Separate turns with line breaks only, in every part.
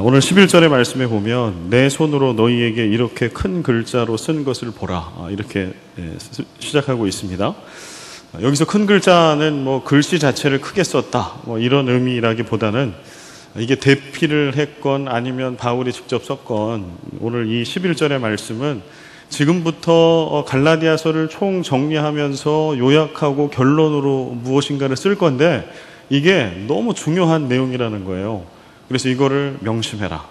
오늘 11절의 말씀에 보면 내 손으로 너희에게 이렇게 큰 글자로 쓴 것을 보라, 이렇게 시작하고 있습니다. 여기서 큰 글자는 뭐 글씨 자체를 크게 썼다, 뭐 이런 의미라기보다는 이게 대피를 했건 아니면 바울이 직접 썼건 오늘 이 11절의 말씀은 지금부터 갈라디아서를 총 정리하면서 요약하고 결론으로 무엇인가를 쓸 건데 이게 너무 중요한 내용이라는 거예요. 그래서 이거를 명심해라.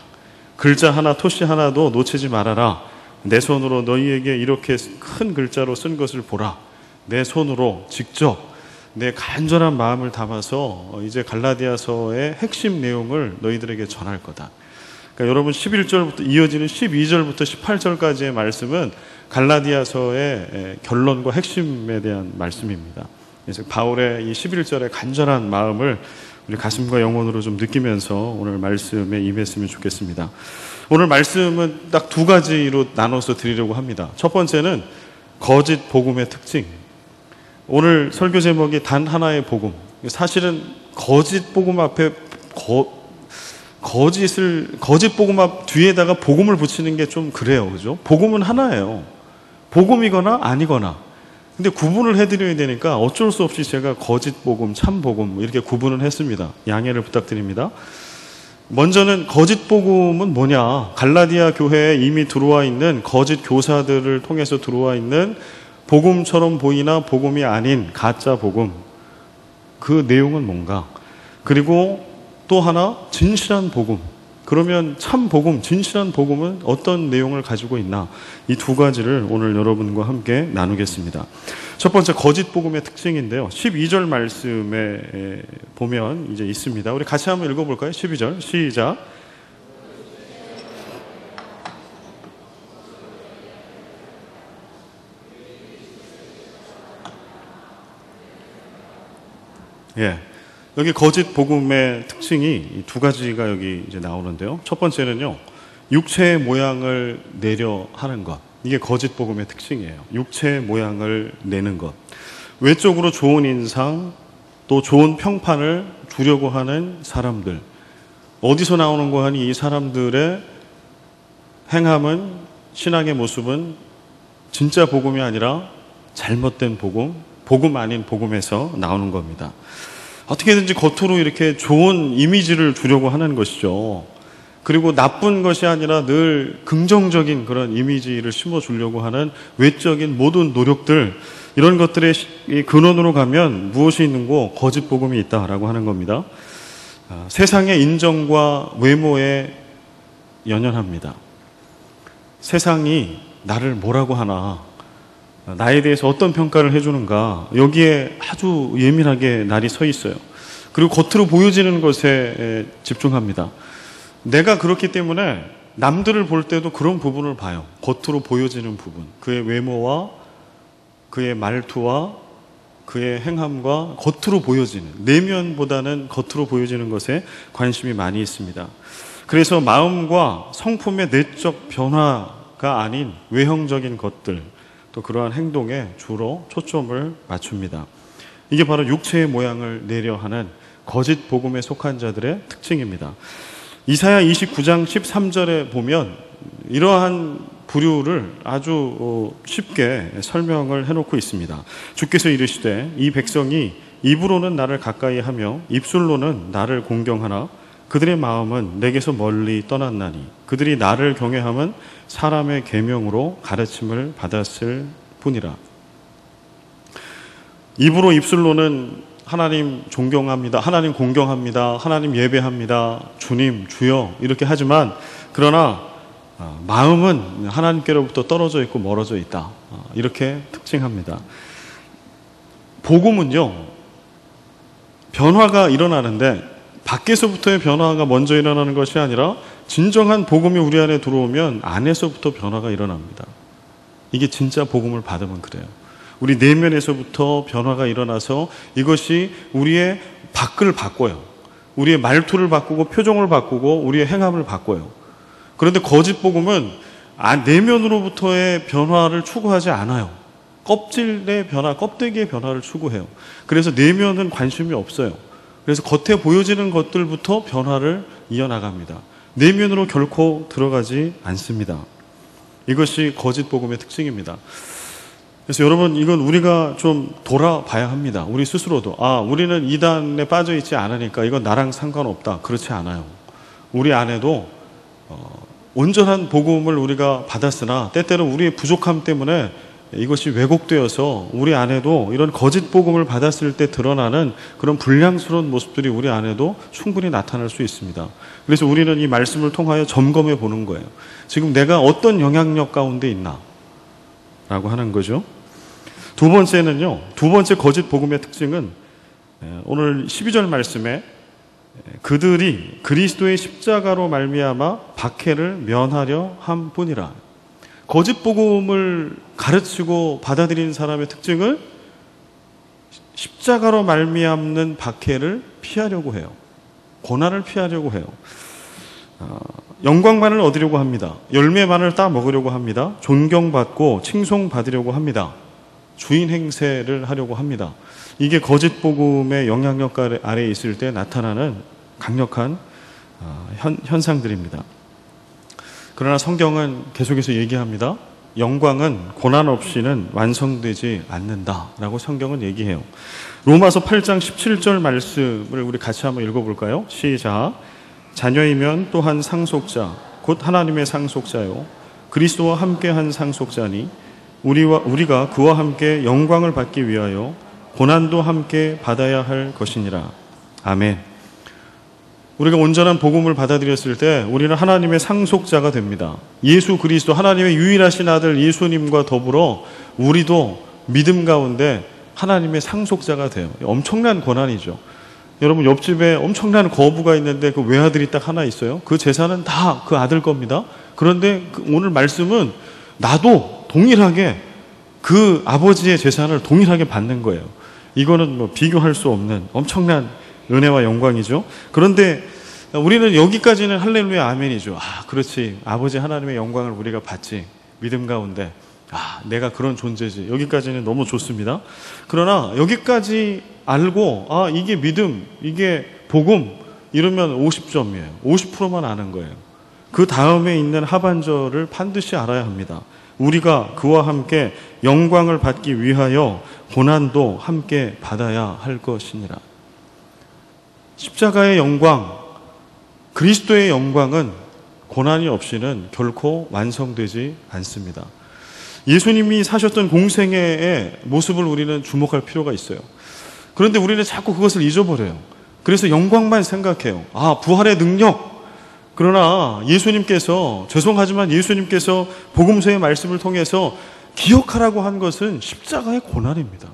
글자 하나, 토시 하나도 놓치지 말아라. 내 손으로 너희에게 이렇게 큰 글자로 쓴 것을 보라. 내 손으로 직접 내 간절한 마음을 담아서 이제 갈라디아서의 핵심 내용을 너희들에게 전할 거다. 그러니까 여러분 11절부터 이어지는 12절부터 18절까지의 말씀은 갈라디아서의 결론과 핵심에 대한 말씀입니다. 그래서 바울의 이 11절의 간절한 마음을 우리 가슴과 영혼으로 좀 느끼면서 오늘 말씀에 임했으면 좋겠습니다. 오늘 말씀은 딱 두 가지로 나눠서 드리려고 합니다. 첫 번째는 거짓 복음의 특징. 오늘 설교 제목이 단 하나의 복음. 사실은 거짓 복음 앞에 거짓 복음 앞 뒤에다가 복음을 붙이는 게 좀 그래요. 그죠? 복음은 하나예요. 복음이거나 아니거나. 근데 구분을 해드려야 되니까 어쩔 수 없이 제가 거짓 복음, 참 복음 이렇게 구분을 했습니다. 양해를 부탁드립니다. 먼저는 거짓 복음은 뭐냐? 갈라디아 교회에 이미 들어와 있는 거짓 교사들을 통해서 들어와 있는 복음처럼 보이나 복음이 아닌 가짜 복음. 그 내용은 뭔가? 그리고 또 하나 진실한 복음. 그러면 참 복음, 진실한 복음은 어떤 내용을 가지고 있나? 이 두 가지를 오늘 여러분과 함께 나누겠습니다. 첫 번째 거짓 복음의 특징인데요. 12절 말씀에 보면 이제 있습니다. 우리 같이 한번 읽어볼까요? 12절 시작. 예. 여기 거짓 복음의 특징이 두 가지가 여기 이제 나오는데요. 첫 번째는요, 육체의 모양을 내려 하는 것. 이게 거짓 복음의 특징이에요. 육체의 모양을 내는 것. 외적으로 좋은 인상, 또 좋은 평판을 주려고 하는 사람들. 어디서 나오는 거 하니 이 사람들의 행함은, 신앙의 모습은 진짜 복음이 아니라 잘못된 복음, 복음 아닌 복음에서 나오는 겁니다. 어떻게든지 겉으로 이렇게 좋은 이미지를 주려고 하는 것이죠. 그리고 나쁜 것이 아니라 늘 긍정적인 그런 이미지를 심어주려고 하는 외적인 모든 노력들, 이런 것들의 근원으로 가면 무엇이 있는고? 거짓 복음이 있다라고 하는 겁니다. 세상의 인정과 외모에 연연합니다. 세상이 나를 뭐라고 하나, 나에 대해서 어떤 평가를 해주는가, 여기에 아주 예민하게 날이 서 있어요. 그리고 겉으로 보여지는 것에 집중합니다. 내가 그렇기 때문에 남들을 볼 때도 그런 부분을 봐요. 겉으로 보여지는 부분, 그의 외모와 그의 말투와 그의 행함과 겉으로 보여지는, 내면보다는 겉으로 보여지는 것에 관심이 많이 있습니다. 그래서 마음과 성품의 내적 변화가 아닌 외형적인 것들, 또 그러한 행동에 주로 초점을 맞춥니다. 이게 바로 육체의 모양을 내려 하는 거짓 복음에 속한 자들의 특징입니다. 이사야 29장 13절에 보면 이러한 부류를 아주 쉽게 설명을 해놓고 있습니다. 주께서 이르시되 이 백성이 입으로는 나를 가까이 하며 입술로는 나를 공경하나 그들의 마음은 내게서 멀리 떠났나니 그들이 나를 경외함은 사람의 계명으로 가르침을 받았을 뿐이라. 입으로 입술로는 하나님 존경합니다, 하나님 공경합니다, 하나님 예배합니다, 주님 주여 이렇게 하지만 그러나 마음은 하나님께로부터 떨어져 있고 멀어져 있다, 이렇게 특징합니다. 복음은요, 변화가 일어나는데 밖에서부터의 변화가 먼저 일어나는 것이 아니라 진정한 복음이 우리 안에 들어오면 안에서부터 변화가 일어납니다. 이게 진짜 복음을 받으면 그래요. 우리 내면에서부터 변화가 일어나서 이것이 우리의 밖을 바꿔요. 우리의 말투를 바꾸고 표정을 바꾸고 우리의 행함을 바꿔요. 그런데 거짓 복음은 내면으로부터의 변화를 추구하지 않아요. 껍질의 변화, 껍데기의 변화를 추구해요. 그래서 내면은 관심이 없어요. 그래서 겉에 보여지는 것들부터 변화를 이어나갑니다. 내면으로 결코 들어가지 않습니다. 이것이 거짓 복음의 특징입니다. 그래서 여러분, 이건 우리가 좀 돌아봐야 합니다. 우리 스스로도. 우리는 이단에 빠져 있지 않으니까 이건 나랑 상관없다. 그렇지 않아요. 우리 안에도 온전한 복음을 우리가 받았으나 때때로 우리의 부족함 때문에 이것이 왜곡되어서 우리 안에도 이런 거짓 복음을 받았을 때 드러나는 그런 불량스러운 모습들이 우리 안에도 충분히 나타날 수 있습니다. 그래서 우리는 이 말씀을 통하여 점검해 보는 거예요. 지금 내가 어떤 영향력 가운데 있나? 라고 하는 거죠. 두 번째 거짓 복음의 특징은 오늘 12절 말씀에 그들이 그리스도의 십자가로 말미암아 박해를 면하려 함뿐이라. 거짓 복음을 가르치고 받아들이는 사람의 특징은 십자가로 말미암는 박해를 피하려고 해요. 고난을 피하려고 해요. 영광만을 얻으려고 합니다. 열매만을 따 먹으려고 합니다. 존경받고 칭송받으려고 합니다. 주인 행세를 하려고 합니다. 이게 거짓 복음의 영향력 아래에 있을 때 나타나는 강력한 현상들입니다. 그러나 성경은 계속해서 얘기합니다. 영광은 고난 없이는 완성되지 않는다라고 성경은 얘기해요. 로마서 8장 17절 말씀을 우리 같이 한번 읽어볼까요? 시작. 자녀이면 또한 상속자 곧 하나님의 상속자요 그리스도와 함께한 상속자니 우리가 그와 함께 영광을 받기 위하여 고난도 함께 받아야 할 것이니라. 아멘. 우리가 온전한 복음을 받아들였을 때 우리는 하나님의 상속자가 됩니다. 예수 그리스도 하나님의 유일하신 아들 예수님과 더불어 우리도 믿음 가운데 하나님의 상속자가 돼요. 엄청난 권한이죠. 여러분, 옆집에 엄청난 거부가 있는데 그 외아들이 딱 하나 있어요. 그 재산은 다 그 아들 겁니다. 그런데 오늘 말씀은 나도 동일하게 그 아버지의 재산을 동일하게 받는 거예요. 이거는 뭐 비교할 수 없는 엄청난 은혜와 영광이죠. 그런데 우리는 여기까지는 할렐루야 아멘이죠. 그렇지. 아버지 하나님의 영광을 우리가 받지. 믿음 가운데. 내가 그런 존재지. 여기까지는 너무 좋습니다. 그러나 여기까지 알고 이게 믿음, 이게 복음 이러면 50점이에요. 50%만 아는 거예요. 그 다음에 있는 하반절을 반드시 알아야 합니다. 우리가 그와 함께 영광을 받기 위하여 고난도 함께 받아야 할 것이니라. 십자가의 영광, 그리스도의 영광은 고난이 없이는 결코 완성되지 않습니다. 예수님이 사셨던 공생애의 모습을 우리는 주목할 필요가 있어요. 그런데 우리는 자꾸 그것을 잊어버려요. 그래서 영광만 생각해요. 부활의 능력. 그러나 죄송하지만 예수님께서 복음서의 말씀을 통해서 기억하라고 한 것은 십자가의 고난입니다.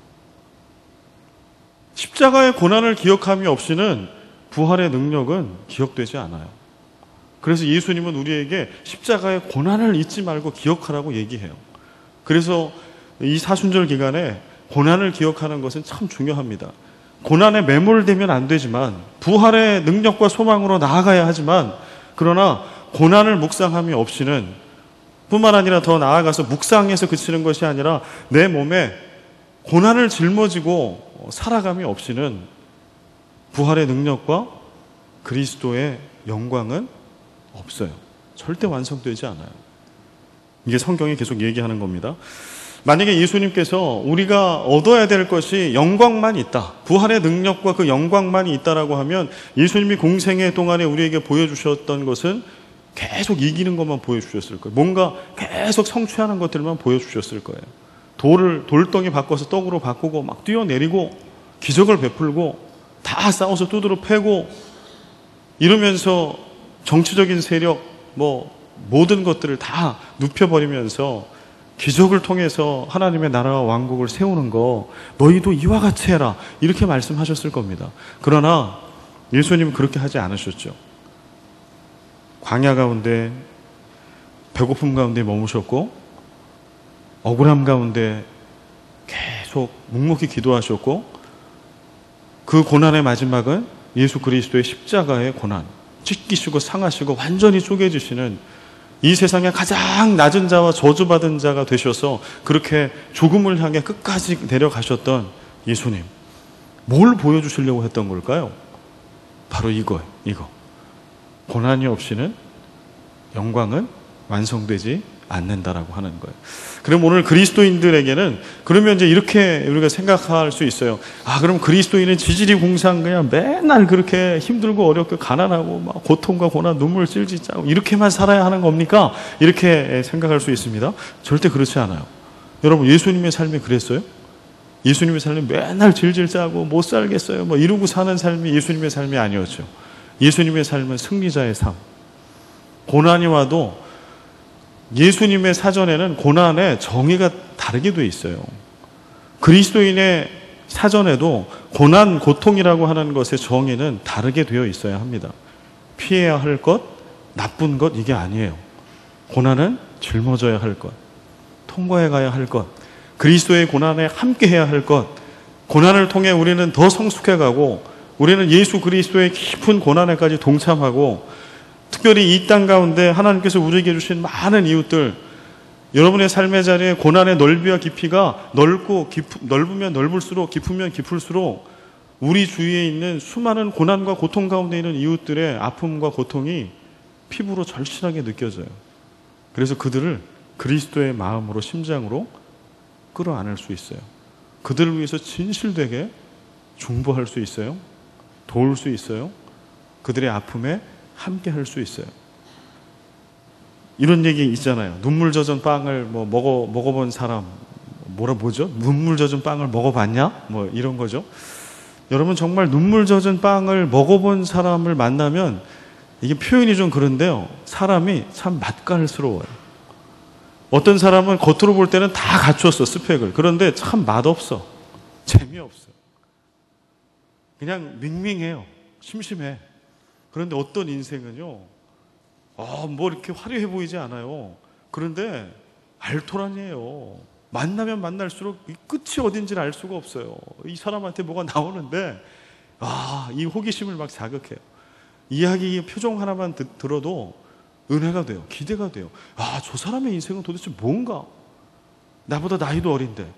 십자가의 고난을 기억함이 없이는 부활의 능력은 기억되지 않아요. 그래서 예수님은 우리에게 십자가의 고난을 잊지 말고 기억하라고 얘기해요. 그래서 이 사순절 기간에 고난을 기억하는 것은 참 중요합니다. 고난에 매몰되면 안 되지만 부활의 능력과 소망으로 나아가야 하지만 그러나 고난을 묵상함이 없이는 뿐만 아니라 더 나아가서 묵상해서 그치는 것이 아니라 내 몸에 고난을 짊어지고 살아감이 없이는 부활의 능력과 그리스도의 영광은 없어요. 절대 완성되지 않아요. 이게 성경이 계속 얘기하는 겁니다. 만약에 예수님께서 우리가 얻어야 될 것이 영광만 있다, 부활의 능력과 그 영광만이 있다라고 하면 예수님이 공생애 동안에 우리에게 보여주셨던 것은 계속 이기는 것만 보여주셨을 거예요. 뭔가 계속 성취하는 것들만 보여주셨을 거예요. 돌덩이 바꿔서 떡으로 바꾸고 막 뛰어내리고 기적을 베풀고 다 싸워서 두드러 패고 이러면서 정치적인 세력 모든 것들을 다 눕혀버리면서 기적을 통해서 하나님의 나라와 왕국을 세우는 거 너희도 이와 같이 해라 이렇게 말씀하셨을 겁니다. 그러나 예수님은 그렇게 하지 않으셨죠. 광야 가운데 배고픔 가운데 머무셨고 억울함 가운데 계속 묵묵히 기도하셨고 그 고난의 마지막은 예수 그리스도의 십자가의 고난, 찢기시고 상하시고 완전히 쪼개지시는 이 세상에 가장 낮은 자와 저주받은 자가 되셔서 그렇게 죽음을 향해 끝까지 내려가셨던 예수님, 뭘 보여주시려고 했던 걸까요? 바로 이거. 고난이 없이는 영광은 완성되지 않는다라고 하는 거예요. 그럼 오늘 그리스도인들에게는 그러면 이제 이렇게 우리가 생각할 수 있어요. 아, 그럼 그리스도인은 지질이 공상 그냥 맨날 그렇게 힘들고 어렵고 가난하고 막 고통과 고난 눈물 찔찔 짜고 이렇게만 살아야 하는 겁니까? 이렇게 생각할 수 있습니다. 절대 그렇지 않아요. 여러분, 예수님의 삶이 그랬어요? 예수님의 삶이 맨날 질질 짜고 못 살겠어요 뭐 이러고 사는 삶이 예수님의 삶이 아니었죠. 예수님의 삶은 승리자의 삶. 고난이 와도 예수님의 사전에는 고난의 정의가 다르게 돼 있어요. 그리스도인의 사전에도 고난, 고통이라고 하는 것의 정의는 다르게 되어 있어야 합니다. 피해야 할 것, 나쁜 것 이게 아니에요. 고난은 짊어져야 할 것, 통과해 가야 할 것, 그리스도의 고난에 함께 해야 할 것, 고난을 통해 우리는 더 성숙해 가고 우리는 예수 그리스도의 깊은 고난에까지 동참하고 특별히 이 땅 가운데 하나님께서 우리에게 주신 많은 이웃들, 여러분의 삶의 자리에 고난의 넓이와 깊이가 넓으면 넓을수록 깊으면 깊을수록 우리 주위에 있는 수많은 고난과 고통 가운데 있는 이웃들의 아픔과 고통이 피부로 절실하게 느껴져요. 그래서 그들을 그리스도의 마음으로 심장으로 끌어안을 수 있어요. 그들을 위해서 진실되게 중보할 수 있어요. 도울 수 있어요. 그들의 아픔에 함께 할 수 있어요. 이런 얘기 있잖아요. 눈물 젖은 빵을 먹어본 사람 뭐죠? 눈물 젖은 빵을 먹어봤냐? 뭐 이런 거죠. 여러분, 정말 눈물 젖은 빵을 먹어본 사람을 만나면 이게 표현이 좀 그런데요. 사람이 참 맛깔스러워요. 어떤 사람은 겉으로 볼 때는 다 갖췄어, 스펙을. 그런데 참 맛없어. 재미없어. 그냥 밍밍해요. 심심해. 그런데 어떤 인생은요, 뭐 이렇게 화려해 보이지 않아요. 그런데 알토란이에요. 만나면 만날수록 이 끝이 어딘지를 알 수가 없어요. 이 사람한테 뭐가 나오는데, 이 호기심을 막 자극해요. 이야기 표정 하나만 들어도 은혜가 돼요. 기대가 돼요. 저 사람의 인생은 도대체 뭔가? 나보다 나이도 어린데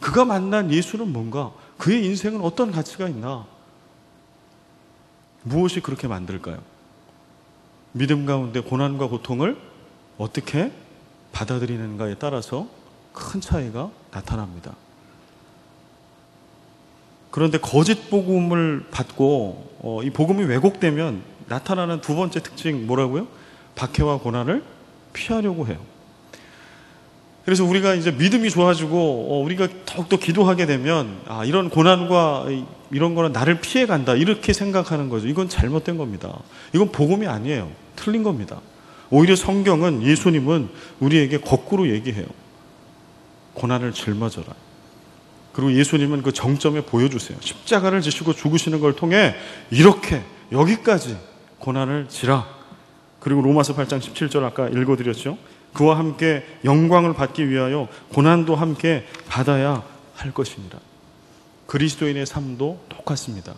그가 만난 예수는 뭔가? 그의 인생은 어떤 가치가 있나? 무엇이 그렇게 만들까요? 믿음 가운데 고난과 고통을 어떻게 받아들이는가에 따라서 큰 차이가 나타납니다. 그런데 거짓 복음을 받고 이 복음이 왜곡되면 나타나는 두 번째 특징 뭐라고요? 박해와 고난을 피하려고 해요. 그래서 우리가 이제 믿음이 좋아지고 우리가 더욱더 기도하게 되면 이런 고난과 이런 거는 나를 피해간다 이렇게 생각하는 거죠. 이건 잘못된 겁니다. 이건 복음이 아니에요. 틀린 겁니다. 오히려 성경은, 예수님은 우리에게 거꾸로 얘기해요. 고난을 짊어져라. 그리고 예수님은 그 정점에 보여주세요. 십자가를 지시고 죽으시는 걸 통해 이렇게 여기까지 고난을 지라. 그리고 로마서 8장 17절 아까 읽어드렸죠. 그와 함께 영광을 받기 위하여 고난도 함께 받아야 할 것이니라. 그리스도인의 삶도 똑같습니다.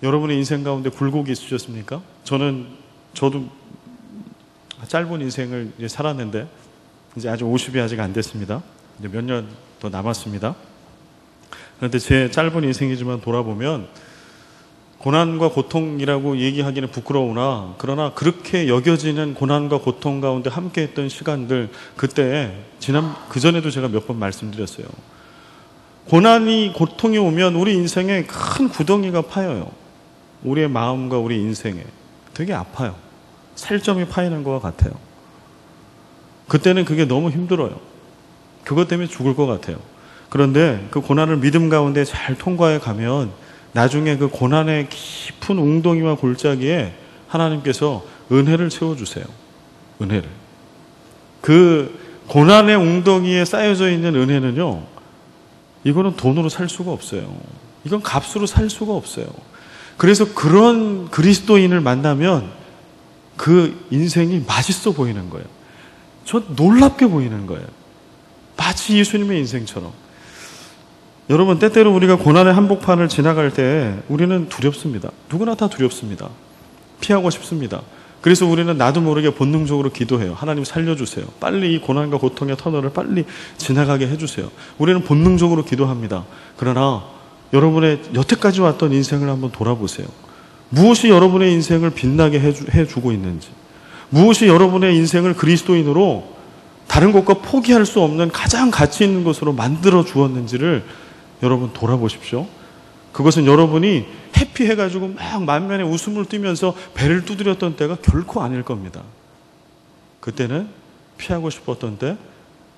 여러분의 인생 가운데 굴곡이 있으셨습니까? 저도 짧은 인생을 이제 살았는데 이제 아직 50이 아직 안 됐습니다. 이제 몇 년 더 남았습니다. 그런데 제 짧은 인생이지만 돌아보면 고난과 고통이라고 얘기하기는 부끄러우나 그러나 그렇게 여겨지는 고난과 고통 가운데 함께 했던 시간들, 그때 그전에도 제가 몇 번 말씀드렸어요. 고통이 오면 우리 인생에 큰 구덩이가 파여요. 우리의 마음과 우리 인생에 되게 아파요. 살점이 파이는 것 같아요. 그때는 그게 너무 힘들어요. 그것 때문에 죽을 것 같아요. 그런데 그 고난을 믿음 가운데 잘 통과해 가면 나중에 그 고난의 깊은 웅덩이와 골짜기에 하나님께서 은혜를 채워주세요. 은혜를. 그 고난의 웅덩이에 쌓여져 있는 은혜는요, 이거는 돈으로 살 수가 없어요. 이건 값으로 살 수가 없어요. 그래서 그런 그리스도인을 만나면 그 인생이 맛있어 보이는 거예요. 저 놀랍게 보이는 거예요. 마치 예수님의 인생처럼. 여러분, 때때로 우리가 고난의 한복판을 지나갈 때 우리는 두렵습니다. 누구나 다 두렵습니다. 피하고 싶습니다. 그래서 우리는 나도 모르게 본능적으로 기도해요. 하나님 살려주세요. 빨리 이 고난과 고통의 터널을 빨리 지나가게 해주세요. 우리는 본능적으로 기도합니다. 그러나 여러분의 여태까지 왔던 인생을 한번 돌아보세요. 무엇이 여러분의 인생을 빛나게 해주고 있는지, 무엇이 여러분의 인생을 그리스도인으로 다른 것과 포기할 수 없는 가장 가치 있는 것으로 만들어 주었는지를 여러분 돌아보십시오. 그것은 여러분이 해피해가지고 막 만면에 웃음을 띠면서 배를 두드렸던 때가 결코 아닐 겁니다. 그때는 피하고 싶었던 때,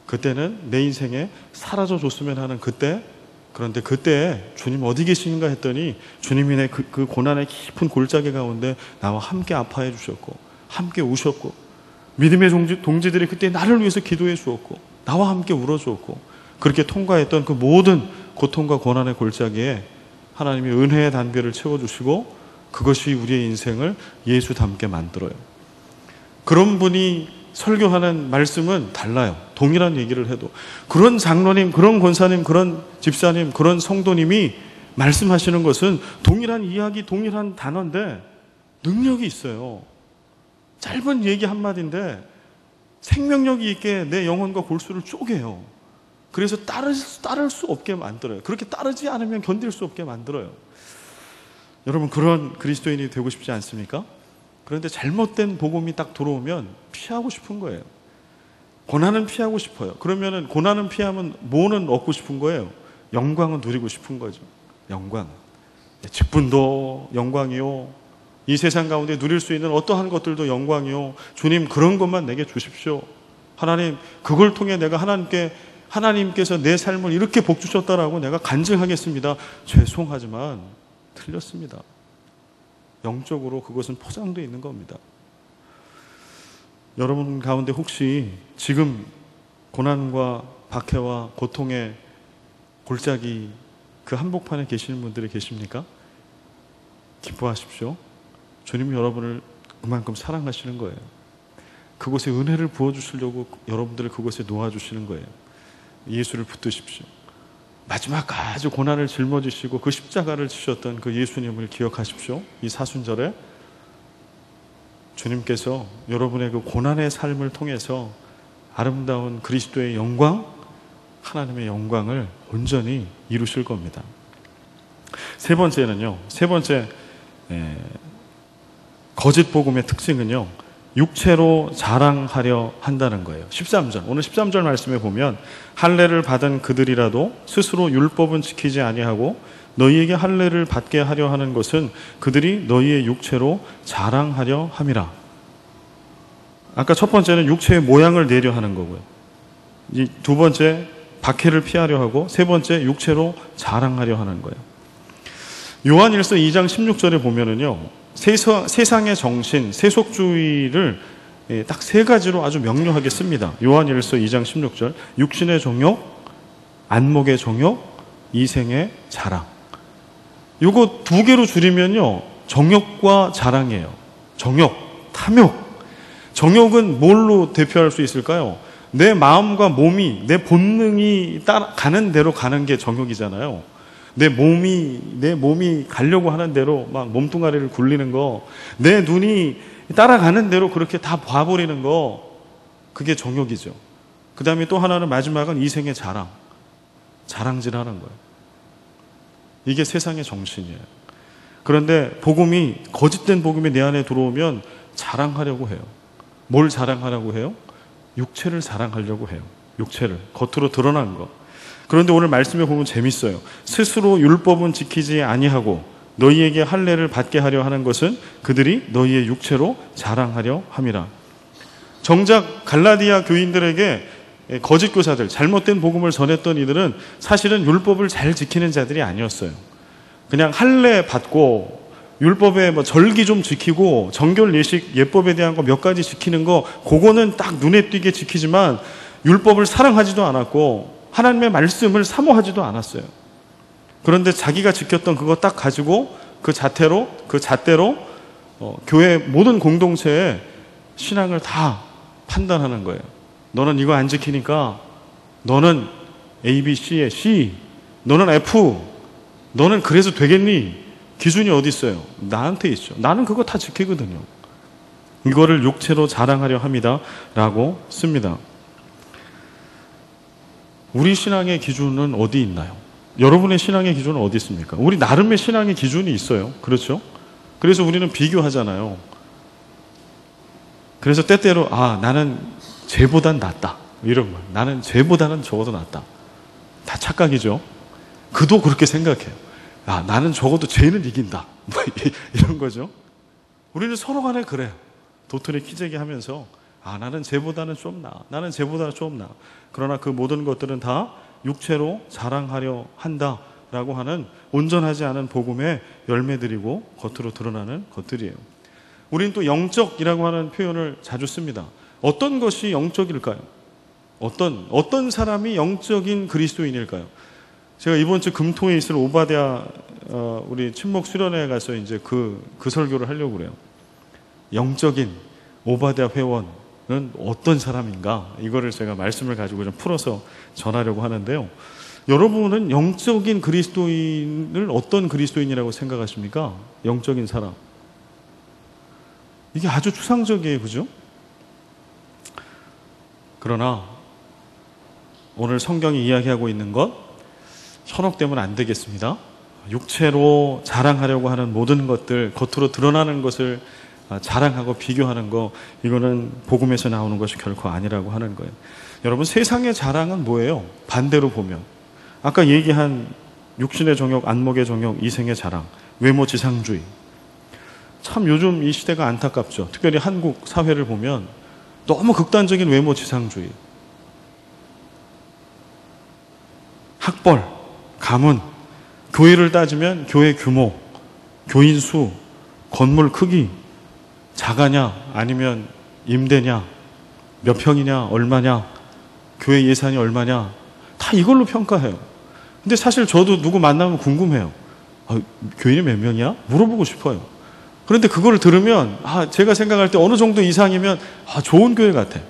그때는 내 인생에 사라져 줬으면 하는 그때, 그런데 그때 주님 어디 계신가 했더니 주님이 내 그 고난의 깊은 골짜기 가운데 나와 함께 아파해 주셨고 함께 우셨고 믿음의 동지들이 그때 나를 위해서 기도해 주었고 나와 함께 울어 주었고 그렇게 통과했던 그 모든 고통과 고난의 골짜기에 하나님이 은혜의 단비를 채워주시고 그것이 우리의 인생을 예수 닮게 만들어요. 그런 분이 설교하는 말씀은 달라요. 동일한 얘기를 해도. 그런 장로님, 그런 권사님, 그런 집사님, 그런 성도님이 말씀하시는 것은 동일한 이야기, 동일한 단어인데 능력이 있어요. 짧은 얘기 한마디인데 생명력이 있게 내 영혼과 골수를 쪼개요. 그래서 따를 수 없게 만들어요. 그렇게 따르지 않으면 견딜 수 없게 만들어요. 여러분 그런 그리스도인이 되고 싶지 않습니까? 그런데 잘못된 복음이 딱 들어오면 피하고 싶은 거예요. 고난은 피하고 싶어요. 그러면은 고난은 피하면 뭐는 얻고 싶은 거예요? 영광은 누리고 싶은 거죠. 영광. 직분도 영광이요. 이 세상 가운데 누릴 수 있는 어떠한 것들도 영광이요. 주님 그런 것만 내게 주십시오. 하나님 그걸 통해 내가 하나님께서 내 삶을 이렇게 복 주셨다라고 내가 간증하겠습니다. 죄송하지만 틀렸습니다. 영적으로 그것은 포장되어 있는 겁니다. 여러분 가운데 혹시 지금 고난과 박해와 고통의 골짜기 그 한복판에 계시는 분들이 계십니까? 기뻐하십시오. 주님이 여러분을 그만큼 사랑하시는 거예요. 그곳에 은혜를 부어주시려고 여러분들을 그곳에 놓아주시는 거예요. 예수를 붙드십시오. 마지막까지 고난을 짊어지시고 그 십자가를 지셨던 그 예수님을 기억하십시오. 이 사순절에 주님께서 여러분의 그 고난의 삶을 통해서 아름다운 그리스도의 영광, 하나님의 영광을 온전히 이루실 겁니다. 세 번째는요. 거짓 복음의 특징은요. 육체로 자랑하려 한다는 거예요. 13절. 오늘 13절 말씀에 보면 할례를 받은 그들이라도 스스로 율법은 지키지 아니하고 너희에게 할례를 받게 하려 하는 것은 그들이 너희의 육체로 자랑하려 함이라. 아까 첫 번째는 육체의 모양을 내려 하는 거고요. 이 두 번째 박해를 피하려 하고 세 번째 육체로 자랑하려 하는 거예요. 요한일서 2장 16절에 보면은요. 세상의 정신, 세속주의를 딱 세 가지로 아주 명료하게 씁니다. 요한일서 2장 16절 육신의 정욕, 안목의 정욕, 이생의 자랑. 요거 두 개로 줄이면요. 정욕과 자랑이에요. 정욕, 탐욕. 정욕은 뭘로 대표할 수 있을까요? 내 마음과 몸이, 내 본능이 가는 대로 가는 게 정욕이잖아요. 내 몸이 가려고 하는 대로 막 몸뚱아리를 굴리는 거, 내 눈이 따라가는 대로 그렇게 다 봐버리는 거, 그게 정욕이죠. 그 다음에 또 하나는 마지막은 이생의 자랑. 자랑질하는 거예요. 이게 세상의 정신이에요. 그런데 복음이, 거짓된 복음이 내 안에 들어오면 자랑하려고 해요. 뭘 자랑하려고 해요? 육체를 자랑하려고 해요. 육체를. 겉으로 드러난 거. 그런데 오늘 말씀에 보면 재밌어요. 스스로 율법은 지키지 아니하고 너희에게 할례를 받게 하려 하는 것은 그들이 너희의 육체로 자랑하려 함이라. 정작 갈라디아 교인들에게 거짓 교사들, 잘못된 복음을 전했던 이들은 사실은 율법을 잘 지키는 자들이 아니었어요. 그냥 할례 받고 율법에 뭐 절기 좀 지키고 정결 예식 예법에 대한 거 몇 가지 지키는 거, 그거는 딱 눈에 띄게 지키지만 율법을 사랑하지도 않았고 하나님의 말씀을 사모하지도 않았어요. 그런데 자기가 지켰던 그거 딱 가지고 그 잣대로 교회 모든 공동체의 신앙을 다 판단하는 거예요. 너는 이거 안 지키니까 너는 A, B, C의 C, 너는 F, 너는 그래서 되겠니? 기준이 어디 있어요? 나한테 있죠. 나는 그거 다 지키거든요. 이거를 육체로 자랑하려 합니다 라고 씁니다. 우리 신앙의 기준은 어디 있나요? 여러분의 신앙의 기준은 어디 있습니까? 우리 나름의 신앙의 기준이 있어요. 그렇죠? 그래서 우리는 비교하잖아요. 그래서 때때로 나는 쟤보단 낫다 이런 말. 나는 쟤보다는 적어도 낫다. 다 착각이죠. 그도 그렇게 생각해요. 나는 적어도 쟤는 이긴다. 뭐 이런 거죠. 우리는 서로 간에 그래요. 도토리 키재기 하면서 나는 쟤보다는 좀 나아. 나는 쟤보다는 좀 나아. 그러나 그 모든 것들은 다 육체로 자랑하려 한다라고 하는 온전하지 않은 복음의 열매들이고 겉으로 드러나는 것들이에요. 우리는 또 영적이라고 하는 표현을 자주 씁니다. 어떤 것이 영적일까요? 어떤 사람이 영적인 그리스도인일까요? 제가 이번 주 금토에 있을 오바댜 우리 친목 수련회에 가서 이제 그 설교를 하려고 그래요. 영적인 오바댜 회원은 어떤 사람인가? 이거를 제가 말씀을 가지고 좀 풀어서 전하려고 하는데요. 여러분은 영적인 그리스도인을 어떤 그리스도인이라고 생각하십니까? 영적인 사람. 이게 아주 추상적이에요, 그죠? 그러나 오늘 성경이 이야기하고 있는 것 현혹되면 안 되겠습니다. 육체로 자랑하려고 하는 모든 것들, 겉으로 드러나는 것을 자랑하고 비교하는 거, 이거는 복음에서 나오는 것이 결코 아니라고 하는 거예요. 여러분, 세상의 자랑은 뭐예요? 반대로 보면 아까 얘기한 육신의 정욕, 안목의 정욕, 이생의 자랑, 외모 지상주의. 참 요즘 이 시대가 안타깝죠. 특별히 한국 사회를 보면 너무 극단적인 외모 지상주의. 학벌, 가문, 교회를 따지면 교회 규모, 교인 수, 건물 크기, 자가냐 아니면 임대냐, 몇 평이냐, 얼마냐, 교회 예산이 얼마냐, 다 이걸로 평가해요. 근데 사실 저도 누구 만나면 궁금해요. 교인이 몇 명이야? 물어보고 싶어요. 그런데 그걸 들으면 제가 생각할 때 어느 정도 이상이면 좋은 교회 같아.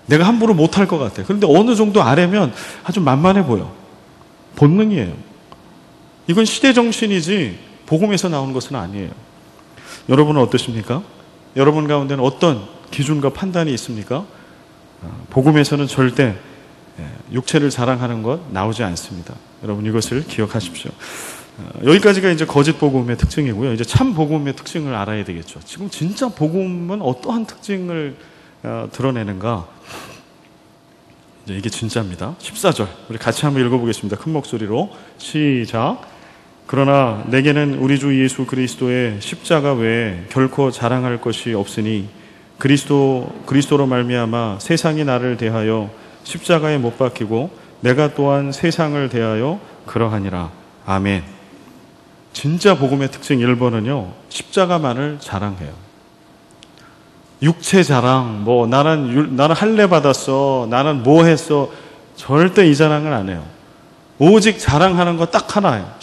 내가 함부로 못할 것 같아. 그런데 어느 정도 아래면 아주 만만해 보여. 본능이에요. 이건 시대 정신이지 복음에서 나오는 것은 아니에요. 여러분은 어떠십니까? 여러분 가운데는 어떤 기준과 판단이 있습니까? 복음에서는 절대 육체를 자랑하는 것 나오지 않습니다. 여러분 이것을 기억하십시오. 여기까지가 이제 거짓 복음의 특징이고요. 이제 참 복음의 특징을 알아야 되겠죠. 지금 진짜 복음은 어떠한 특징을 드러내는가? 이제 이게 진짜입니다. 14절 우리 같이 한번 읽어보겠습니다. 큰 목소리로 시작. 그러나 내게는 우리 주 예수 그리스도의 십자가 외에 결코 자랑할 것이 없으니 그리스도로 말미암아 세상이 나를 대하여 십자가에 못 박히고 내가 또한 세상을 대하여 그러하니라. 아멘. 진짜 복음의 특징 1번은요. 십자가만을 자랑해요. 육체 자랑, 나는 할례 받았어, 나는 뭐 했어, 절대 이 자랑을 안 해요. 오직 자랑하는 거 딱 하나예요.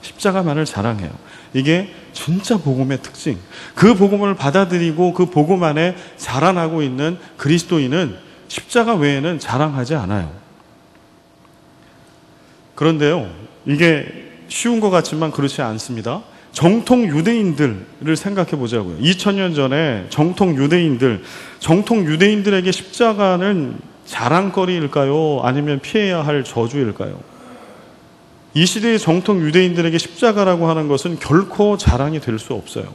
십자가만을 자랑해요. 이게 진짜 복음의 특징. 그 복음을 받아들이고 그 복음 안에 자라나고 있는 그리스도인은 십자가 외에는 자랑하지 않아요. 그런데요, 이게 쉬운 것 같지만 그렇지 않습니다. 정통 유대인들을 생각해 보자고요. 2000년 전에 정통 유대인들에게 십자가는 자랑거리일까요? 아니면 피해야 할 저주일까요? 이 시대의 정통 유대인들에게 십자가라고 하는 것은 결코 자랑이 될 수 없어요.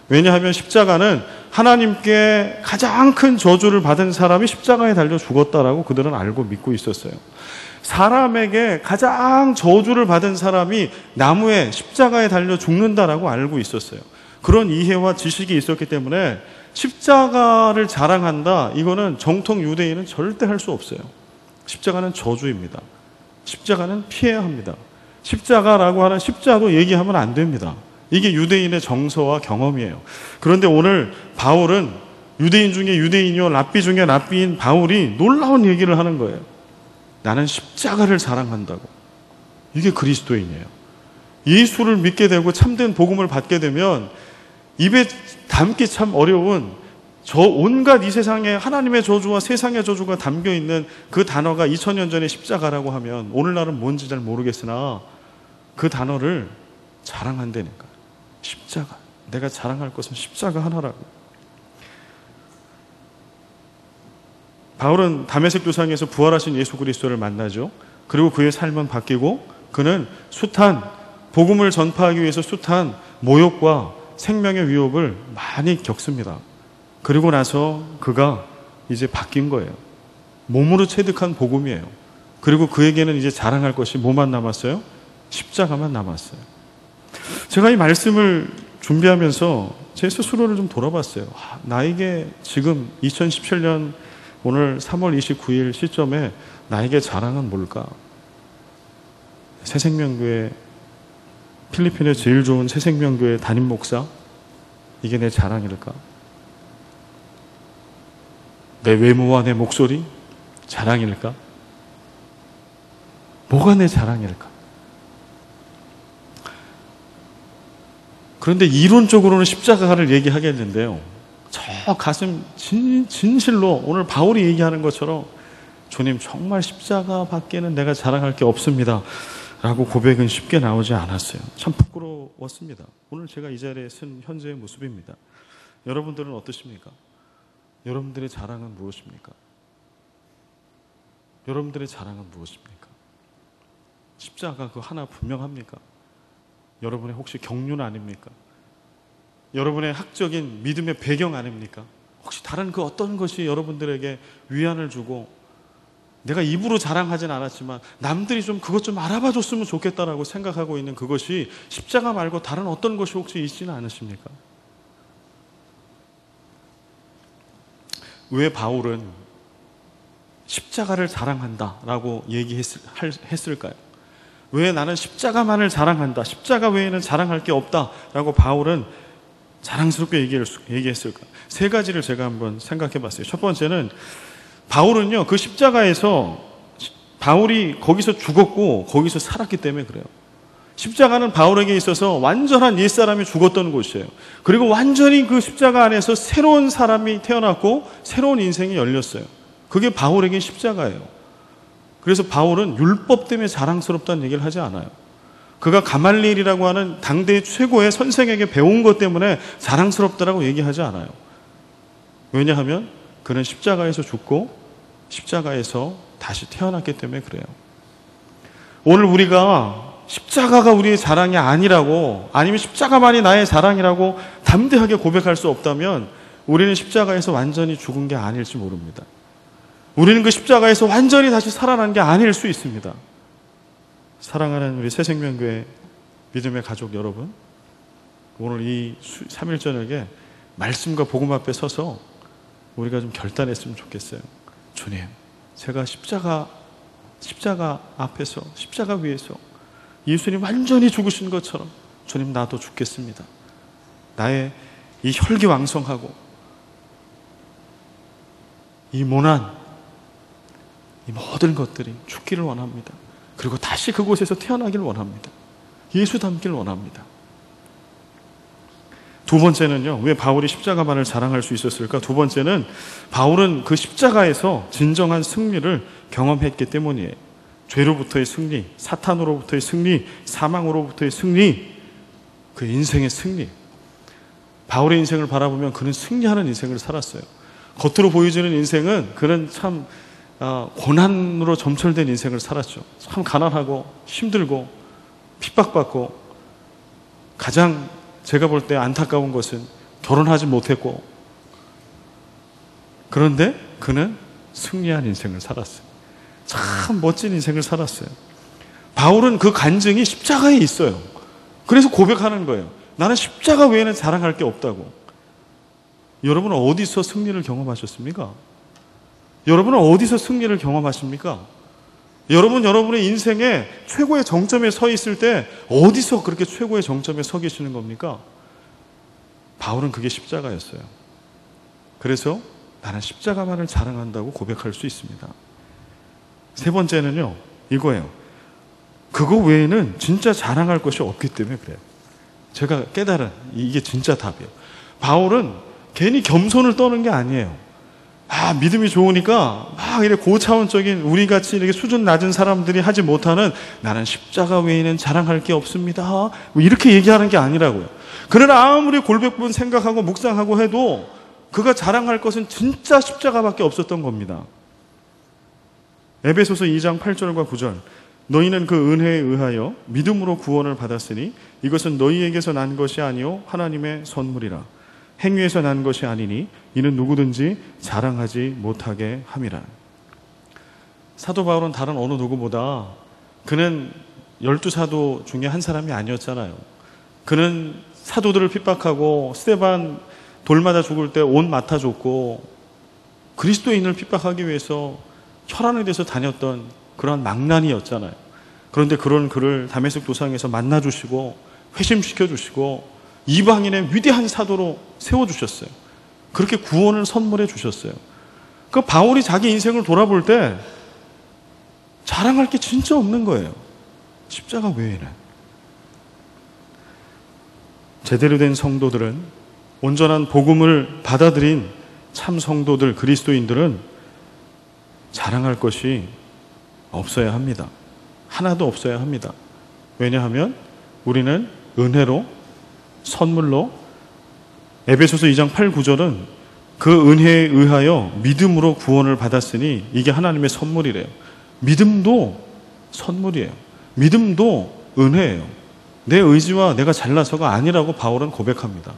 왜냐하면 십자가는 하나님께 가장 큰 저주를 받은 사람이 십자가에 달려 죽었다라고 그들은 알고 믿고 있었어요. 사람에게 가장 저주를 받은 사람이 나무에 십자가에 달려 죽는다라고 알고 있었어요. 그런 이해와 지식이 있었기 때문에 십자가를 자랑한다, 이거는 정통 유대인은 절대 할 수 없어요. 십자가는 저주입니다. 십자가는 피해야 합니다. 십자가라고 하는 십자도 얘기하면 안 됩니다. 이게 유대인의 정서와 경험이에요. 그런데 오늘 바울은 유대인 중에 유대인이요 랍비 중에 랍비인 바울이 놀라운 얘기를 하는 거예요. 나는 십자가를 사랑한다고. 이게 그리스도인이에요. 예수를 믿게 되고 참된 복음을 받게 되면 입에 담기 참 어려운 저 온갖 이 세상에 하나님의 저주와 세상의 저주가 담겨있는 그 단어가 2000년 전에 십자가라고 하면 오늘날은 뭔지 잘 모르겠으나 그 단어를 자랑한다니까. 십자가. 내가 자랑할 것은 십자가 하나라고. 바울은 다메섹 도상에서 부활하신 예수 그리스도를 만나죠. 그리고 그의 삶은 바뀌고 그는 복음을 전파하기 위해서 숱한 모욕과 생명의 위협을 많이 겪습니다. 그리고 나서 그가 이제 바뀐 거예요. 몸으로 체득한 복음이에요. 그리고 그에게는 이제 자랑할 것이 뭐만 남았어요? 십자가만 남았어요. 제가 이 말씀을 준비하면서 제 스스로를 좀 돌아봤어요. 나에게 지금 2017년 오늘 3월 29일 시점에 나에게 자랑은 뭘까? 새생명교회, 필리핀의 제일 좋은 새생명교회 담임 목사? 이게 내 자랑일까? 내 외모와 내 목소리? 자랑일까? 뭐가 내 자랑일까? 그런데 이론적으로는 십자가를 얘기하겠는데요. 저 가슴 진실로 오늘 바울이 얘기하는 것처럼 주님 정말 십자가 밖에는 내가 자랑할 게 없습니다 라고 고백은 쉽게 나오지 않았어요. 참 부끄러웠습니다. 오늘 제가 이 자리에 쓴 현재의 모습입니다. 여러분들은 어떠십니까? 여러분들의 자랑은 무엇입니까? 여러분들의 자랑은 무엇입니까? 십자가 그 하나 분명합니까? 여러분의 혹시 경륜 아닙니까? 여러분의 학적인 믿음의 배경 아닙니까? 혹시 다른 그 어떤 것이 여러분들에게 위안을 주고 내가 입으로 자랑하진 않았지만 남들이 좀 그것 좀 알아봐 줬으면 좋겠다라고 생각하고 있는 그것이 십자가 말고 다른 어떤 것이 혹시 있지는 않으십니까? 왜 바울은 십자가를 자랑한다라고 얘기했을까요? 왜 나는 십자가만을 자랑한다, 십자가 외에는 자랑할 게 없다라고 바울은 자랑스럽게 얘기했을까? 세 가지를 제가 한번 생각해 봤어요. 첫 번째는 바울은요, 그 십자가에서 바울이 거기서 죽었고 거기서 살았기 때문에 그래요. 십자가는 바울에게 있어서 완전한 옛사람이 죽었던 곳이에요. 그리고 완전히 그 십자가 안에서 새로운 사람이 태어났고 새로운 인생이 열렸어요. 그게 바울에게 십자가예요. 그래서 바울은 율법 때문에 자랑스럽다는 얘기를 하지 않아요. 그가 가말리엘이라고 하는 당대의 최고의 선생에게 배운 것 때문에 자랑스럽다라고 얘기하지 않아요. 왜냐하면 그는 십자가에서 죽고 십자가에서 다시 태어났기 때문에 그래요. 오늘 우리가 십자가가 우리의 자랑이 아니라고, 아니면 십자가만이 나의 자랑이라고 담대하게 고백할 수 없다면 우리는 십자가에서 완전히 죽은 게 아닐지 모릅니다. 우리는 그 십자가에서 완전히 다시 살아난 게 아닐 수 있습니다. 사랑하는 우리 새생명교회 믿음의 가족 여러분, 오늘 이 3일 저녁에 말씀과 복음 앞에 서서 우리가 좀 결단했으면 좋겠어요. 주님, 제가 십자가 앞에서, 십자가 위에서 예수님 완전히 죽으신 것처럼 주님 나도 죽겠습니다. 나의 이 혈기왕성하고 이 모난 이 모든 것들이 죽기를 원합니다. 그리고 다시 그곳에서 태어나기를 원합니다. 예수 닮기를 원합니다. 두 번째는요, 왜 바울이 십자가만을 자랑할 수 있었을까? 두 번째는 바울은 그 십자가에서 진정한 승리를 경험했기 때문이에요. 죄로부터의 승리, 사탄으로부터의 승리, 사망으로부터의 승리, 그 인생의 승리. 바울의 인생을 바라보면 그는 승리하는 인생을 살았어요. 겉으로 보여지는 인생은 그는 참 고난으로 점철된 인생을 살았죠. 참 가난하고 힘들고 핍박받고, 가장 제가 볼 때 안타까운 것은 결혼하지 못했고, 그런데 그는 승리한 인생을 살았어요. 참 멋진 인생을 살았어요. 바울은 그 간증이 십자가에 있어요. 그래서 고백하는 거예요. 나는 십자가 외에는 자랑할 게 없다고. 여러분은 어디서 승리를 경험하셨습니까? 여러분은 어디서 승리를 경험하십니까? 여러분의 인생의 최고의 정점에 서 있을 때 어디서 그렇게 최고의 정점에 서 계시는 겁니까? 바울은 그게 십자가였어요. 그래서 나는 십자가만을 자랑한다고 고백할 수 있습니다. 세 번째는요, 이거예요. 그거 외에는 진짜 자랑할 것이 없기 때문에 그래요. 제가 깨달은 이게 진짜 답이에요. 바울은 괜히 겸손을 떠는 게 아니에요. 믿음이 좋으니까 막 이렇게 고차원적인, 우리 같이 이렇게 수준 낮은 사람들이 하지 못하는 나는 십자가 외에는 자랑할 게 없습니다, 뭐 이렇게 얘기하는 게 아니라고요. 그는 아무리 골백분 생각하고 묵상하고 해도 그가 자랑할 것은 진짜 십자가밖에 없었던 겁니다. 에베소서 2장 8절과 9절, 너희는 그 은혜에 의하여 믿음으로 구원을 받았으니 이것은 너희에게서 난 것이 아니요 하나님의 선물이라. 행위에서 난 것이 아니니 이는 누구든지 자랑하지 못하게 함이라. 사도 바울은 다른 어느 누구보다 그는 12사도 중에 한 사람이 아니었잖아요. 그는 사도들을 핍박하고 스데반 돌 맞아 죽을 때 옷 맡아줬고 그리스도인을 핍박하기 위해서 혈안에 대해서 다녔던 그런 망나니였잖아요. 그런데 그런 그를 다메섹 도상에서 만나주시고 회심시켜주시고 이방인의 위대한 사도로 세워주셨어요. 그렇게 구원을 선물해 주셨어요. 그 바울이 자기 인생을 돌아볼 때 자랑할 게 진짜 없는 거예요. 십자가 외에는. 제대로 된 성도들은, 온전한 복음을 받아들인 참 성도들, 그리스도인들은 자랑할 것이 없어야 합니다. 하나도 없어야 합니다. 왜냐하면 우리는 은혜로, 선물로, 에베소서 2장 8, 9절은 그 은혜에 의하여 믿음으로 구원을 받았으니 이게 하나님의 선물이래요. 믿음도 선물이에요. 믿음도 은혜예요. 내 의지와 내가 잘나서가 아니라고 바울은 고백합니다.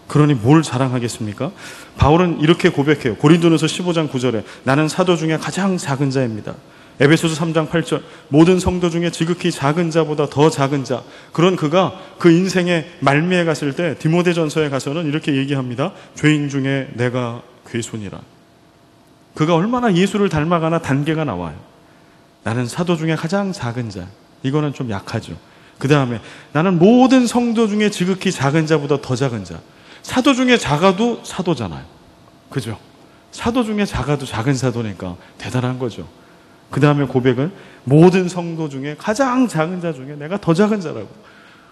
그러니 뭘 자랑하겠습니까? 바울은 이렇게 고백해요. 고린도전서 15장 9절에 나는 사도 중에 가장 작은 자입니다. 에베소서 3장 8절 모든 성도 중에 지극히 작은 자보다 더 작은 자. 그런 그가 그 인생의 말미에 갔을 때 디모데전서에 가서는 이렇게 얘기합니다. 죄인 중에 내가 괴손이라. 그가 얼마나 예수를 닮아가나 단계가 나와요. 나는 사도 중에 가장 작은 자. 이거는 좀 약하죠. 그 다음에 나는 모든 성도 중에 지극히 작은 자보다 더 작은 자. 사도 중에 작아도 사도잖아요. 그죠? 사도 중에 작아도 작은 사도니까 대단한 거죠. 그 다음에 고백은 모든 성도 중에 가장 작은 자 중에 내가 더 작은 자라고.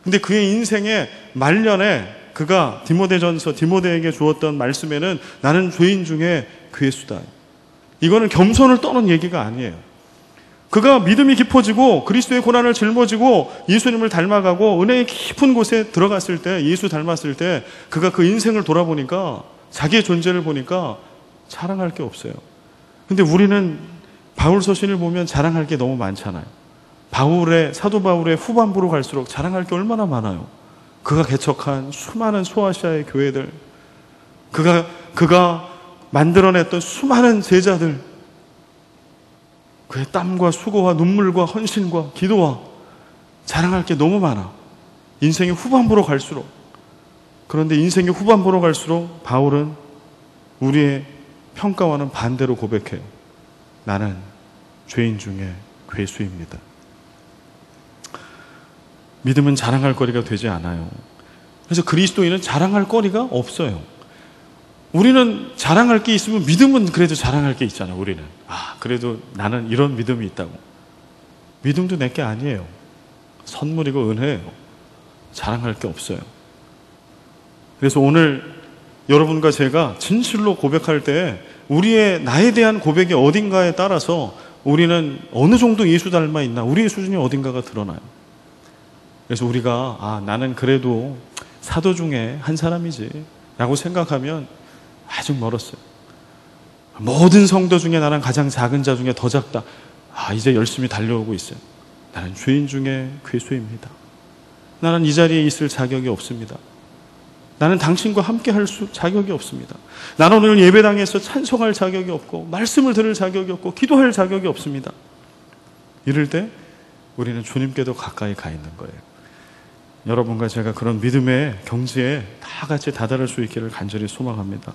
근데 그의 인생의 말년에 그가 디모데전서 디모데에게 주었던 말씀에는 나는 죄인 중에 괴수다. 이거는 겸손을 떠는 얘기가 아니에요. 그가 믿음이 깊어지고 그리스도의 고난을 짊어지고 예수님을 닮아가고 은혜의 깊은 곳에 들어갔을 때, 예수 닮았을 때 그가 그 인생을 돌아보니까 자기의 존재를 보니까 자랑할 게 없어요. 근데 우리는 바울 서신을 보면 자랑할 게 너무 많잖아요. 사도 바울의 후반부로 갈수록 자랑할 게 얼마나 많아요. 그가 개척한 수많은 소아시아의 교회들, 그가 만들어냈던 수많은 제자들, 그의 땀과 수고와 눈물과 헌신과 기도와 자랑할 게 너무 많아. 인생의 후반부로 갈수록. 그런데 인생의 후반부로 갈수록 바울은 우리의 평가와는 반대로 고백해요. 나는 죄인 중에 괴수입니다. 믿음은 자랑할 거리가 되지 않아요. 그래서 그리스도인은 자랑할 거리가 없어요. 우리는 자랑할 게 있으면 믿음은 그래도 자랑할 게 있잖아요. 우리는 그래도 나는 이런 믿음이 있다고. 믿음도 내 게 아니에요. 선물이고 은혜예요. 자랑할 게 없어요. 그래서 오늘 여러분과 제가 진실로 고백할 때 우리의 나에 대한 고백이 어딘가에 따라서 우리는 어느 정도 예수 닮아 있나, 우리의 수준이 어딘가가 드러나요. 그래서 우리가 나는 그래도 사도 중에 한 사람이지 라고 생각하면 아직 멀었어요. 모든 성도 중에 나는 가장 작은 자 중에 더 작다. 이제 열심히 달려오고 있어요. 나는 죄인 중에 괴수입니다. 나는 이 자리에 있을 자격이 없습니다. 나는 당신과 함께 할 자격이 없습니다. 나는 오늘 예배당에서 찬송할 자격이 없고 말씀을 들을 자격이 없고 기도할 자격이 없습니다. 이럴 때 우리는 주님께도 가까이 가 있는 거예요. 여러분과 제가 그런 믿음의 경지에 다 같이 다다를 수 있기를 간절히 소망합니다.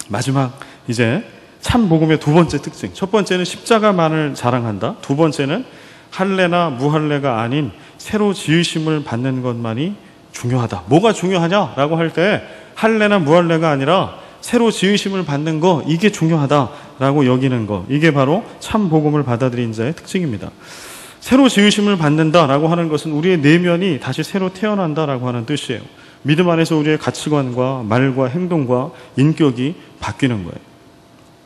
마지막 이제 참 복음의 두 번째 특징. 첫 번째는 십자가만을 자랑한다. 두 번째는 할례나 무할례가 아닌 새로 지으심을 받는 것만이 중요하다. 뭐가 중요하냐라고 할 때 할례나 무할례가 아니라 새로 지으심을 받는 거, 이게 중요하다라고 여기는 거, 이게 바로 참 복음을 받아들인 자의 특징입니다. 새로 지으심을 받는다라고 하는 것은 우리의 내면이 다시 새로 태어난다라고 하는 뜻이에요. 믿음 안에서 우리의 가치관과 말과 행동과 인격이 바뀌는 거예요.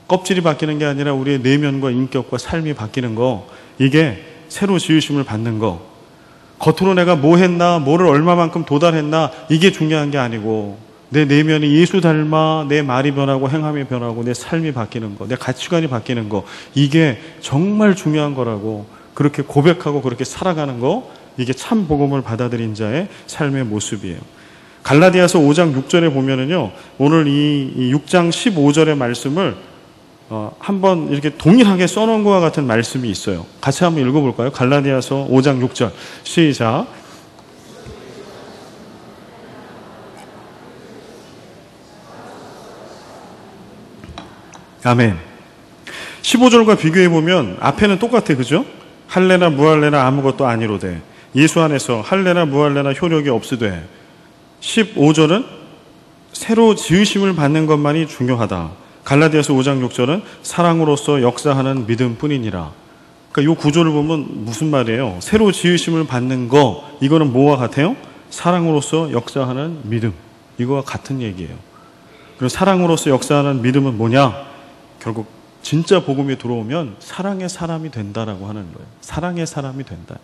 껍질이 바뀌는 게 아니라 우리의 내면과 인격과 삶이 바뀌는 거, 이게 새로 지으심을 받는 거. 겉으로 내가 뭐 했나, 뭐를 얼마만큼 도달했나, 이게 중요한 게 아니고 내 내면이 예수 닮아 내 말이 변하고 행함이 변하고 내 삶이 바뀌는 거, 내 가치관이 바뀌는 거, 이게 정말 중요한 거라고 그렇게 고백하고 그렇게 살아가는 거, 이게 참 복음을 받아들인 자의 삶의 모습이에요. 갈라디아서 5장 6절에 보면은요, 오늘 이 6장 15절의 말씀을 한번 이렇게 동일하게 써놓은 것과 같은 말씀이 있어요. 같이 한번 읽어볼까요? 갈라디아서 5장 6절 시작. 아멘. 15절과 비교해보면 앞에는 똑같아, 그죠? 할례나 무할례나 아무것도 아니로되 예수 안에서 할례나 무할례나 효력이 없으되, 15절은 새로 지으심을 받는 것만이 중요하다. 갈라디아서 5장 6절은 사랑으로서 역사하는 믿음뿐이니라. 그러니까 이 구조를 보면 무슨 말이에요? 새로 지으심을 받는 거, 이거는 뭐와 같아요? 사랑으로서 역사하는 믿음, 이거와 같은 얘기예요. 그리고 사랑으로서 역사하는 믿음은 뭐냐? 결국 진짜 복음이 들어오면 사랑의 사람이 된다라고 하는 거예요. 사랑의 사람이 된다.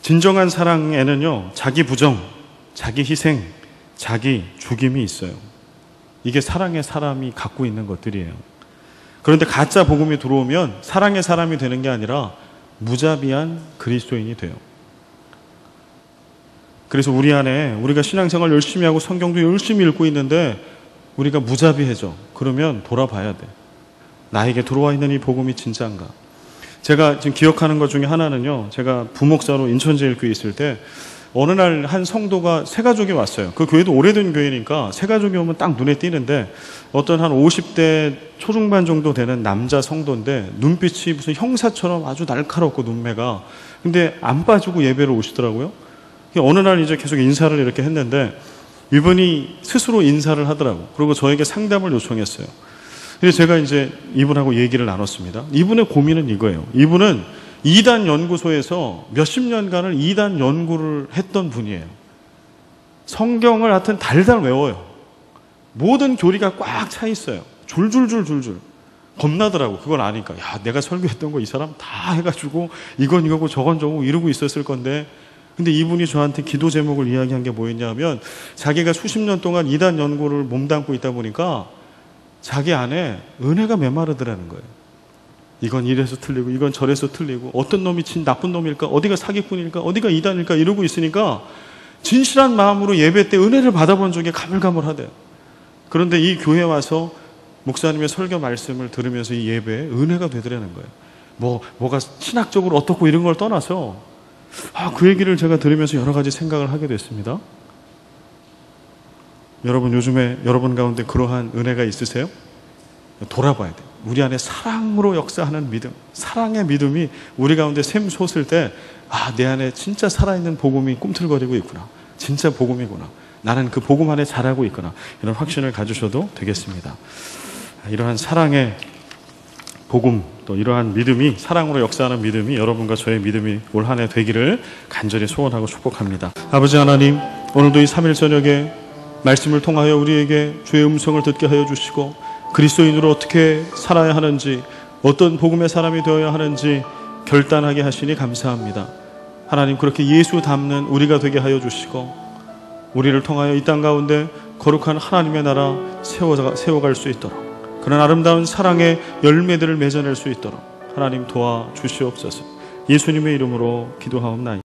진정한 사랑에는요, 자기 부정, 자기 희생, 자기 죽임이 있어요. 이게 사랑의 사람이 갖고 있는 것들이에요. 그런데 가짜 복음이 들어오면 사랑의 사람이 되는 게 아니라 무자비한 그리스도인이 돼요. 그래서 우리 안에 우리가 신앙생활 열심히 하고 성경도 열심히 읽고 있는데 우리가 무자비해져. 그러면 돌아봐야 돼. 나에게 들어와 있는 이 복음이 진짜인가? 제가 지금 기억하는 것 중에 하나는요, 제가 부목사로 인천제일교회 있을 때 어느 날 한 성도가 세 가족이 왔어요. 그 교회도 오래된 교회니까 세 가족이 오면 딱 눈에 띄는데, 어떤 한 50대 초중반 정도 되는 남자 성도인데 눈빛이 무슨 형사처럼 아주 날카롭고 눈매가, 근데 안 빠지고 예배를 오시더라고요. 어느 날 이제 계속 인사를 이렇게 했는데 이분이 스스로 인사를 하더라고. 그리고 저에게 상담을 요청했어요. 그래서 제가 이제 이분하고 얘기를 나눴습니다. 이분의 고민은 이거예요. 이분은 이단 연구소에서 몇십 년간을 이단 연구를 했던 분이에요. 성경을 하여튼 달달 외워요. 모든 교리가 꽉 차 있어요. 줄줄줄줄줄. 겁나더라고. 그걸 아니까. 야, 내가 설교했던 거 이 사람 다 해가지고 이건 이거고 저건 저거고 이러고 있었을 건데, 근데 이분이 저한테 기도 제목을 이야기한 게 뭐였냐면, 자기가 수십 년 동안 이단 연구를 몸담고 있다 보니까 자기 안에 은혜가 메마르더라는 거예요. 이건 이래서 틀리고 이건 저래서 틀리고, 어떤 놈이 나쁜 놈일까, 어디가 사기꾼일까, 어디가 이단일까 이러고 있으니까 진실한 마음으로 예배 때 은혜를 받아본 적이 가물가물하대요. 그런데 이 교회 와서 목사님의 설교 말씀을 들으면서 이 예배에 은혜가 되더라는 거예요. 뭐가 신학적으로 어떻고 이런 걸 떠나서 그 얘기를 제가 들으면서 여러 가지 생각을 하게 됐습니다. 여러분, 요즘에 여러분 가운데 그러한 은혜가 있으세요? 돌아봐야 돼요. 우리 안에 사랑으로 역사하는 믿음, 사랑의 믿음이 우리 가운데 샘솟을 때, 내 안에 진짜 살아있는 복음이 꿈틀거리고 있구나. 진짜 복음이구나. 나는 그 복음 안에 자라고 있구나. 이런 확신을 가지셔도 되겠습니다. 이러한 사랑의 복음, 또 이러한 믿음이, 사랑으로 역사하는 믿음이 여러분과 저의 믿음이 올 한 해 되기를 간절히 소원하고 축복합니다. 아버지 하나님, 오늘도 이 3일 저녁에 말씀을 통하여 우리에게 주의 음성을 듣게 하여 주시고, 그리스도인으로 어떻게 살아야 하는지, 어떤 복음의 사람이 되어야 하는지 결단하게 하시니 감사합니다. 하나님, 그렇게 예수 닮는 우리가 되게 하여 주시고, 우리를 통하여 이 땅 가운데 거룩한 하나님의 나라 세워갈 수 있도록, 그런 아름다운 사랑의 열매들을 맺어낼 수 있도록 하나님 도와주시옵소서. 예수님의 이름으로 기도하옵나이다.